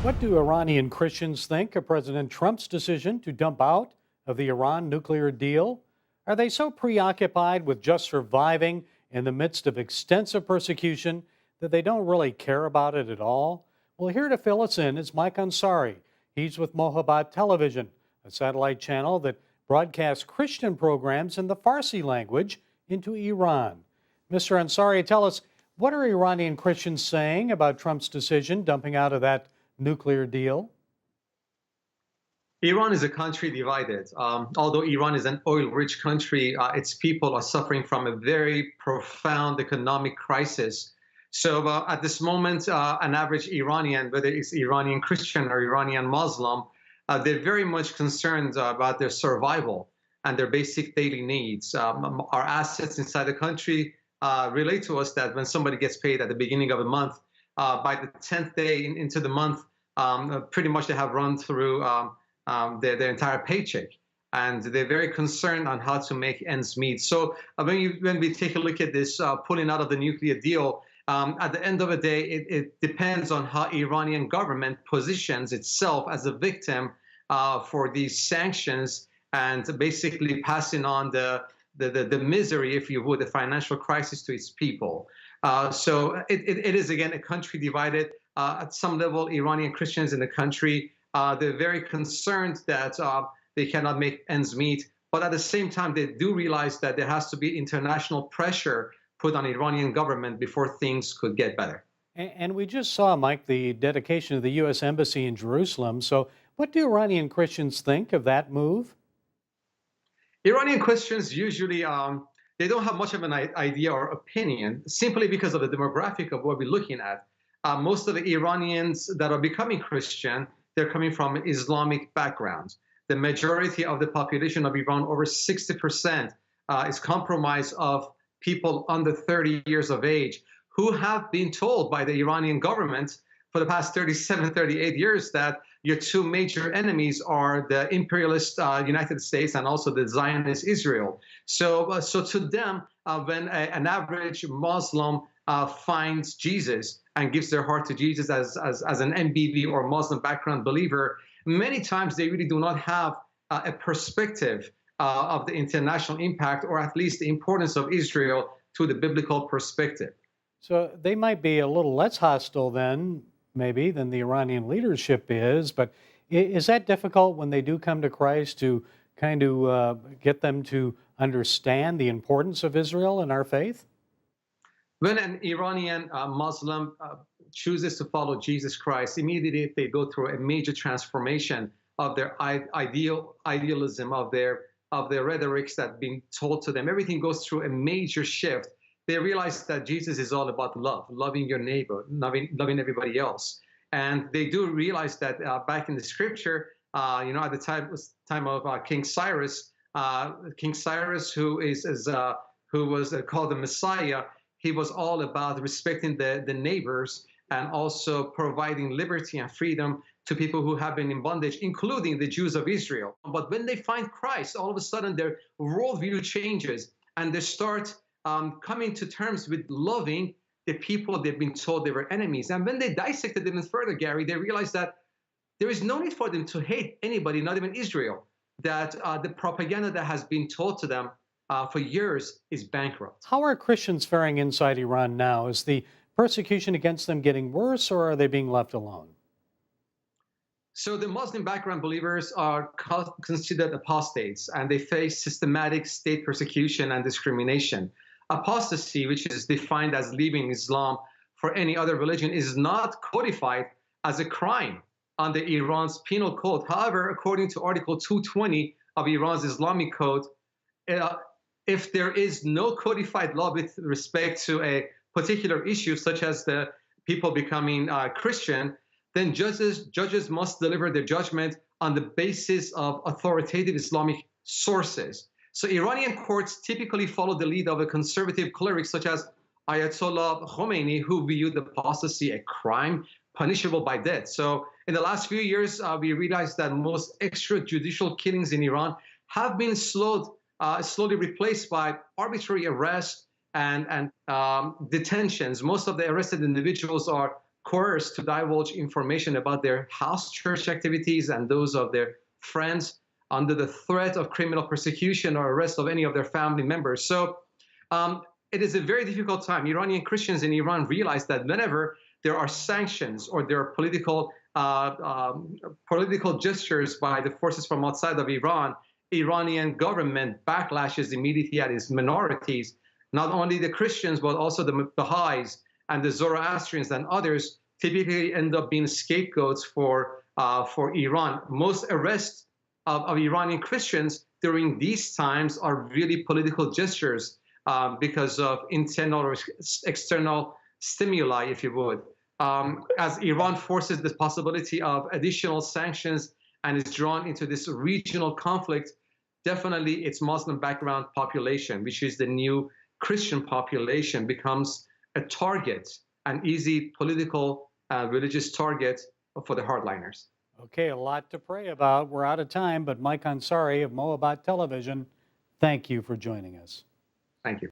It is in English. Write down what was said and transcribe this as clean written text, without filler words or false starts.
What do Iranian Christians think of President Trump's decision to dump out of the Iran nuclear deal? Are they so preoccupied with just surviving in the midst of extensive persecution that they don't really care about it at all? Well, here to fill us in is Mike Ansari. He's with Mohabbat Television, a satellite channel that broadcasts Christian programs in the Farsi language into Iran. Mr. Ansari, tell us, what are Iranian Christians saying about Trump's decision dumping out of that nuclear deal? Iran is a country divided. Although Iran is an oil-rich country, its people are suffering from a very profound economic crisis. So at this moment, an average Iranian, whether it's Iranian Christian or Iranian Muslim, they're very much concerned about their survival and their basic daily needs. Our assets inside the country relate to us that when somebody gets paid at the beginning of a month, by the 10th day into the month, pretty much they have run through their entire paycheck. And they're very concerned on how to make ends meet. So when we take a look at this pulling out of the nuclear deal, at the end of the day, it depends on how Iranian government positions itself as a victim for these sanctions and basically passing on the misery, if you would, the financial crisis to its people. So it is, again, a country divided. At some level, Iranian Christians in the country, they're very concerned that they cannot make ends meet. But at the same time, they do realize that there has to be international pressure put on Iranian government before things could get better. And we just saw, Mike, the dedication of the U.S. Embassy in Jerusalem. So what do Iranian Christians think of that move? Iranian Christians usually they don't have much of an idea or opinion simply because of the demographic of what we're looking at. Most of the Iranians that are becoming Christian, they're coming from Islamic backgrounds. The majority of the population of Iran, over 60%, is comprised of people under 30 years of age who have been told by the Iranian government for the past 37, 38 years that your two major enemies are the imperialist United States and also the Zionist Israel. So to them, when an average Muslim finds Jesus and gives their heart to Jesus as an MBB or Muslim background believer, many times they really do not have a perspective of the international impact or at least the importance of Israel to the biblical perspective. So they might be a little less hostile then, maybe, than the Iranian leadership is. But is that difficult when they do come to Christ to kind of get them to understand the importance of Israel and our faith? When an Iranian Muslim chooses to follow Jesus Christ, immediately they go through a major transformation of their idealism, of their rhetorics that being told to them. Everything goes through a major shift. They realize that Jesus is all about love, loving your neighbor, loving everybody else. And they do realize that back in the scripture, at the time of King Cyrus, who was called the Messiah, he was all about respecting the neighbors and also providing liberty and freedom to people who have been in bondage, including the Jews of Israel. But when they find Christ, all of a sudden their worldview changes and they start coming to terms with loving the people they've been told they were enemies. And when they dissected them further, Gary, they realized that there is no need for them to hate anybody, not even Israel, that the propaganda that has been told to them for years is bankrupt. How are Christians faring inside Iran now? Is the persecution against them getting worse, or are they being left alone? So the Muslim background believers are considered apostates, and they face systematic state persecution and discrimination. Apostasy, which is defined as leaving Islam for any other religion, is not codified as a crime under Iran's penal code. However, according to Article 220 of Iran's Islamic Code, if there is no codified law with respect to a particular issue, such as the people becoming Christian, then judges must deliver their judgment on the basis of authoritative Islamic sources. So Iranian courts typically follow the lead of a conservative cleric such as Ayatollah Khomeini, who viewed apostasy a crime punishable by death. So in the last few years, we realized that most extrajudicial killings in Iran have been slowly replaced by arbitrary arrest and detentions. Most of the arrested individuals are coerced to divulge information about their house church activities and those of their friends under the threat of criminal persecution or arrest of any of their family members. So it is a very difficult time. Iranian Christians in Iran realize that whenever there are sanctions or there are political gestures by the forces from outside of Iran, Iranian government backlashes immediately at its minorities, not only the Christians, but also the Baha'is and the Zoroastrians and others typically end up being scapegoats for Iran. Most arrests of Iranian Christians during these times are really political gestures because of internal or external stimuli, if you would. As Iran forces the possibility of additional sanctions and is drawn into this regional conflict, definitely its Muslim background population, which is the new Christian population, becomes a target, an easy political, religious target for the hardliners. Okay, a lot to pray about. We're out of time, but Mike Ansari of Moabit Television, thank you for joining us. Thank you.